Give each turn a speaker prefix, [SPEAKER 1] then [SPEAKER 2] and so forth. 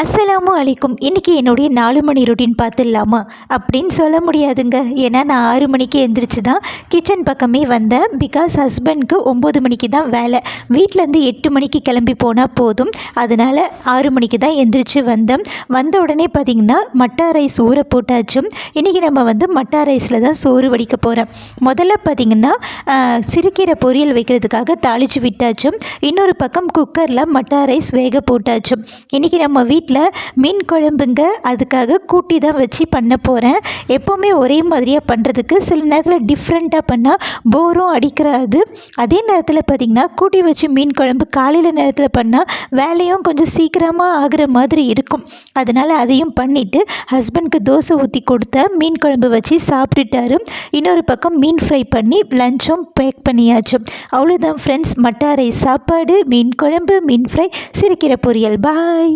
[SPEAKER 1] அஸ்ஸலாமு அலைக்கும். இன்றைக்கி என்னுடைய 4 மணி ரொட்டீன் பார்த்துடலாமா அப்படின்னு சொல்ல முடியாதுங்க. ஏன்னா நான் 6 மணிக்கு எந்திரிச்சு தான் கிச்சன் பக்கமே வந்தேன். பிகாஸ் ஹஸ்பண்ட்க்கு 9 மணிக்கு தான் வேலை. வீட்டிலேருந்து 8 மணிக்கு கிளம்பி போனால் போதும். அதனால் 6 மணிக்கு தான் எந்திரிச்சு வந்தேன். வந்த உடனே பார்த்திங்கன்னா மட்டா ரைஸ் ஊற போட்டாச்சும். இன்றைக்கி நம்ம மட்டா ரைஸில் தான் சோறு வடிக்க போகிறேன். முதல்ல பார்த்திங்கன்னா சிறுகீரை பொரியல் வைக்கிறதுக்காக தாளித்து விட்டாச்சும். இன்னொரு பக்கம் குக்கரில் மட்டா ரைஸ் வேக போட்டாச்சும். இன்றைக்கி நம்ம வீட்டில் மீன் குழம்புங்க. அதுக்காக கூட்டி தான் வச்சு பண்ண போகிறேன். எப்போவுமே ஒரே மாதிரியாக பண்ணுறதுக்கு சில நேரத்தில் டிஃப்ரெண்ட்டாக பண்ணால் போரும் அடிக்கிறாது. அதே நேரத்தில் பார்த்திங்கன்னா கூட்டி வச்சு மீன் குழம்பு காலையில் நேரத்தில் பண்ணால் வேலையும் கொஞ்சம் சீக்கிரமாக ஆகிற மாதிரி இருக்கும். அதனால் அதையும் பண்ணிவிட்டு ஹஸ்பண்ட்க்கு தோசை ஊற்றி கொடுத்தேன். மீன் குழம்பு வச்சு சாப்பிட்டுட்டாரு. இன்னொரு பக்கம் மீன் ஃப்ரை பண்ணி லஞ்சும் பேக் பண்ணியாச்சு. அவ்வளோதான் ஃப்ரெண்ட்ஸ். மட்டா ரைஸ் சாப்பாடு, மீன் குழம்பு, மீன் ஃப்ரை, சிறுகீரை பொரியல். பாய்.